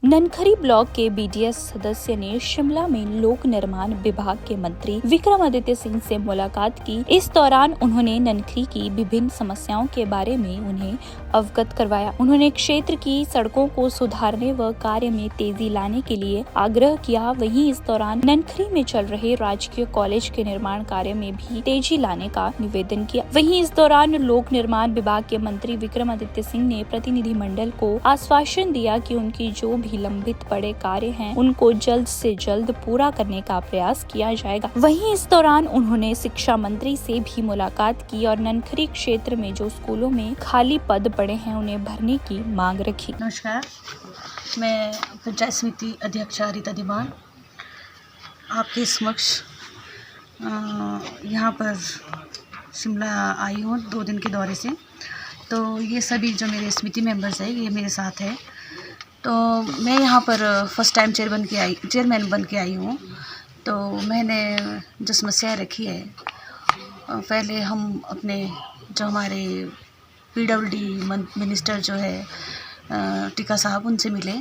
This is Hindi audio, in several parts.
ननखरी ब्लॉक के बीडीएस सदस्य ने शिमला में लोक निर्माण विभाग के मंत्री विक्रमादित्य सिंह से मुलाकात की। इस दौरान उन्होंने ननखरी की विभिन्न समस्याओं के बारे में उन्हें अवगत करवाया। उन्होंने क्षेत्र की सड़कों को सुधारने व कार्य में तेजी लाने के लिए आग्रह किया। वहीं इस दौरान ननखरी में चल रहे राजकीय कॉलेज के निर्माण कार्य में भी तेजी लाने का निवेदन किया। वहीं इस दौरान लोक निर्माण विभाग के मंत्री विक्रमादित्य सिंह ने प्रतिनिधिमंडल को आश्वासन दिया कि उनकी जो भी लंबित पड़े कार्य हैं, उनको जल्द से जल्द पूरा करने का प्रयास किया जाएगा। वहीं इस दौरान उन्होंने शिक्षा मंत्री से भी मुलाकात की और ननखरी क्षेत्र में जो स्कूलों में खाली पद पड़े हैं, उन्हें भरने की मांग रखी। नमस्कार, मैं पंचायत समिति अध्यक्ष रीता दीवान आपके समक्ष यहाँ पर शिमला आई हूँ 2 दिन के दौरे से। तो ये सभी जो मेरे समिति मेंबर्स हैं, ये मेरे साथ है। तो मैं यहाँ पर फर्स्ट टाइम चेयरमैन बन के आई हूँ। तो मैंने जो समस्याएं रखी है, पहले हम अपने जो हमारे पीडब्ल्यूडी मिनिस्टर जो है टीका साहब, उनसे मिले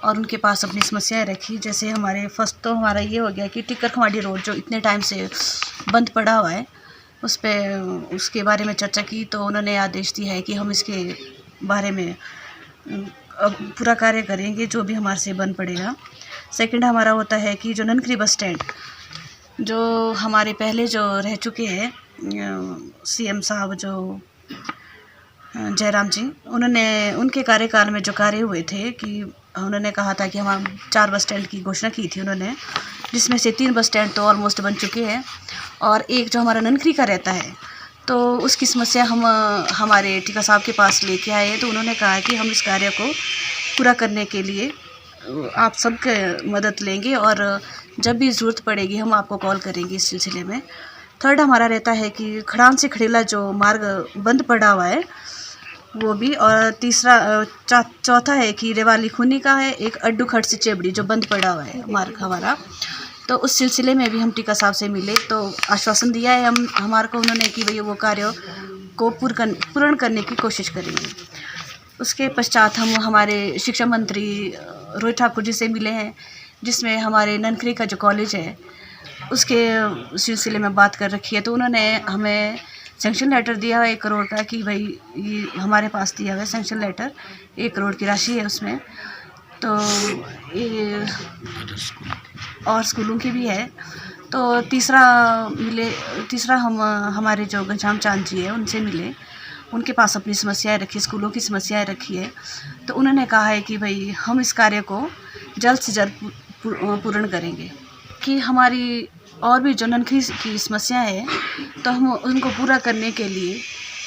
और उनके पास अपनी समस्याएं रखी। जैसे हमारे फर्स्ट तो हमारा ये हो गया कि टिक्कर खवाड़ी रोड जो इतने टाइम से बंद पड़ा हुआ है, उसके बारे में चर्चा की। तो उन्होंने आदेश दिया है कि हम इसके बारे में अब पूरा कार्य करेंगे, जो भी हमारे से बन पड़ेगा। सेकंड हमारा होता है कि जो ननखरी बस स्टैंड जो हमारे पहले जो रह चुके हैं सीएम साहब जो जयराम जी, उनके कार्यकाल में जो कार्य हुए थे कि उन्होंने कहा था कि हम 4 बस स्टैंड की घोषणा की थी उन्होंने, जिसमें से 3 बस स्टैंड तो ऑलमोस्ट बन चुके हैं और एक जो हमारा ननखरी का रहता है, तो उसकी समस्या हम हमारे टीका साहब के पास लेके आए। तो उन्होंने कहा कि हम इस कार्य को पूरा करने के लिए आप सबके मदद लेंगे और जब भी ज़रूरत पड़ेगी हम आपको कॉल करेंगे इस सिलसिले में। थर्ड हमारा रहता है कि खड़ान से खड़ेला जो मार्ग बंद पड़ा हुआ है वो भी, और तीसरा चौथा है कि रेवाली खूनी का है एक अड्डू खट से चेबड़ी जो बंद पड़ा हुआ है मार्ग हमारा। तो उस सिलसिले में भी हम टीका साहब से मिले, तो आश्वासन दिया है हमारे को उन्होंने कि भई वो कार्य को पूर्ण करने की कोशिश करेंगे। उसके पश्चात हम हमारे शिक्षा मंत्री रोहित ठाकुर जी से मिले हैं, जिसमें हमारे ननखरी का जो कॉलेज है उसके सिलसिले में बात कर रखी है। तो उन्होंने हमें सैंक्शन लेटर दिया है 1 करोड़ का कि भाई ये हमारे पास दिया हुआ है सैंक्शन लेटर, 1 करोड़ की राशि है उसमें। तो ये और स्कूलों की भी है। तो तीसरा हम हमारे जो घनश्याम चांद जी है उनसे मिले, उनके पास अपनी समस्याएं रखी, स्कूलों की समस्याएं रखी है। तो उन्होंने कहा है कि भाई हम इस कार्य को जल्द से जल्द पूर्ण करेंगे, कि हमारी और भी जो ननखरी की समस्या है तो हम उनको पूरा करने के लिए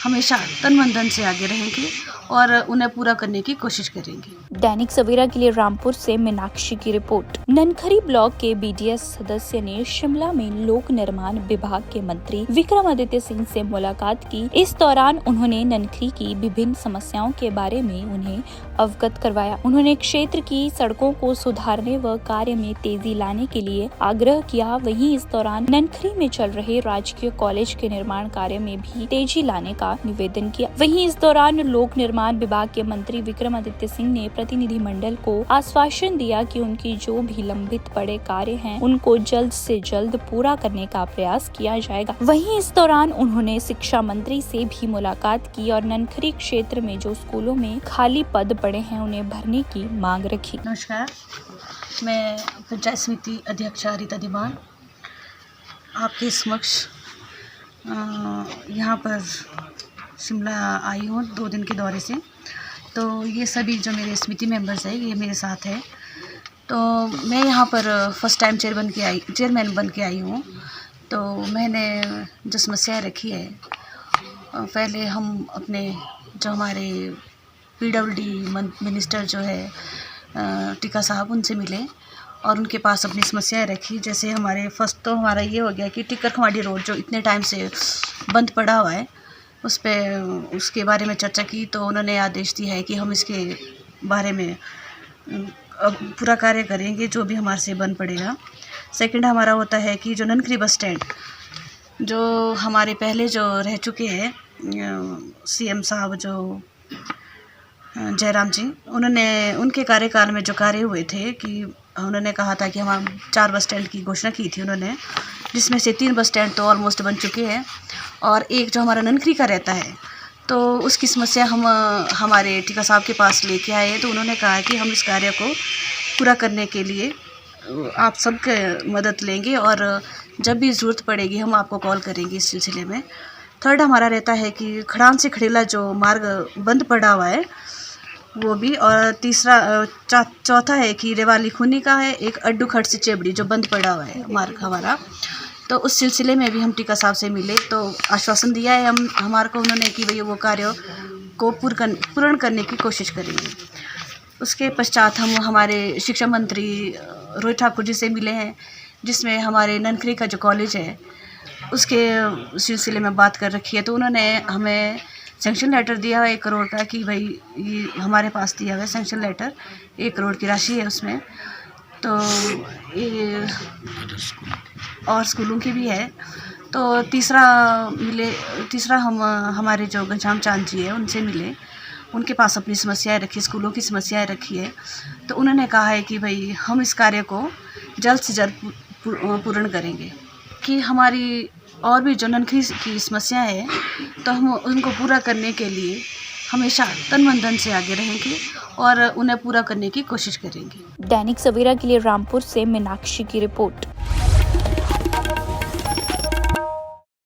हमेशा तन मन धन से आगे रहेंगे और उन्हें पूरा करने की कोशिश करेंगे। दैनिक सवेरा के लिए रामपुर से मीनाक्षी की रिपोर्ट। ननखरी ब्लॉक के बीडीएस सदस्य ने शिमला में लोक निर्माण विभाग के मंत्री विक्रमादित्य सिंह से मुलाकात की। इस दौरान उन्होंने ननखरी की विभिन्न समस्याओं के बारे में उन्हें अवगत करवाया। उन्होंने क्षेत्र की सड़कों को सुधारने व कार्य में तेजी लाने के लिए आग्रह किया। वहीं इस दौरान ननखरी में चल रहे राजकीय कॉलेज के निर्माण कार्य में भी तेजी लाने का निवेदन किया। वहीं इस दौरान लोक निर्माण विभाग के मंत्री विक्रमादित्य सिंह ने प्रतिनिधिमंडल को आश्वासन दिया कि उनकी जो भी लंबित पड़े कार्य हैं, उनको जल्द से जल्द पूरा करने का प्रयास किया जाएगा। वहीं इस दौरान उन्होंने शिक्षा मंत्री से भी मुलाकात की और ननखरी क्षेत्र में जो स्कूलों में खाली पद पड़े हैं, उन्हें भरने की मांग रखी। नमस्कार, मैं पंचायत समिति अध्यक्ष रीता दीवान आपके समक्ष यहाँ पर शिमला आई हूँ 2 दिन के दौरे से। तो ये सभी जो मेरे समिति मेंबर्स हैं, ये मेरे साथ है। तो मैं यहाँ पर फर्स्ट टाइम चेयरमैन बन के आई हूँ। तो मैंने जो समस्याएं रखी है, पहले हम अपने जो हमारे पीडब्ल्यूडी मिनिस्टर जो है टीका साहब, उनसे मिले और उनके पास अपनी समस्याएं रखी। जैसे हमारे फर्स्ट तो हमारा ये हो गया कि टिक्कर खवाड़ी रोड जो इतने टाइम से बंद पड़ा हुआ है, उसके बारे में चर्चा की। तो उन्होंने आदेश दिया है कि हम इसके बारे में अब पूरा कार्य करेंगे, जो भी हमारे से बन पड़ेगा। सेकंड हमारा होता है कि जो ननखरी बस स्टैंड जो हमारे पहले जो रह चुके हैं सीएम साहब जो जयराम जी, उन्होंने उनके कार्यकाल में जो कार्य हुए थे कि उन्होंने कहा था कि हम 4 बस स्टैंड की घोषणा की थी उन्होंने, जिसमें से 3 बस स्टैंड तो ऑलमोस्ट बन चुके हैं और एक जो हमारा ननखरी का रहता है, तो उसकी समस्या हम हमारे टीका साहब के पास लेके आए। तो उन्होंने कहा कि हम इस कार्य को पूरा करने के लिए आप सबके मदद लेंगे और जब भी ज़रूरत पड़ेगी हम आपको कॉल करेंगे इस सिलसिले में। थर्ड हमारा रहता है कि खड़ान से खड़ेला जो मार्ग बंद पड़ा हुआ है वो भी, और तीसरा चौथा है कि रेवाली खूनी का है एक अड्डू खट से चेबड़ी जो बंद पड़ा हुआ है मार्ग हमारा। तो उस सिलसिले में भी हम टीका साहब से मिले तो आश्वासन दिया है हमारे को उन्होंने कि भई वो कार्य को पूर्ण करने की कोशिश करेंगे। उसके पश्चात हम हमारे शिक्षा मंत्री रोहित ठाकुर जी से मिले हैं, जिसमें हमारे ननखरी का जो कॉलेज है उसके सिलसिले में बात कर रखी है। तो उन्होंने हमें सैंक्शन लेटर दिया है 1 करोड़ का कि भाई ये हमारे पास दिया हुआ है सैंक्शन लेटर, 1 करोड़ की राशि है उसमें। तो ये और स्कूलों की भी है। तो तीसरा हम हमारे जो घनश्याम चांद जी है उनसे मिले, उनके पास अपनी समस्याएं रखी, स्कूलों की समस्याएं रखी है। तो उन्होंने कहा है कि भाई हम इस कार्य को जल्द से जल्द पूर्ण करेंगे कि हमारी और भी जो ननखरी की समस्याएं हैं तो हम उनको पूरा करने के लिए हमेशा तन मन धन से आगे रहेंगे और उन्हें पूरा करने की कोशिश करेंगे। दैनिक सवेरा के लिए रामपुर से मीनाक्षी की रिपोर्ट।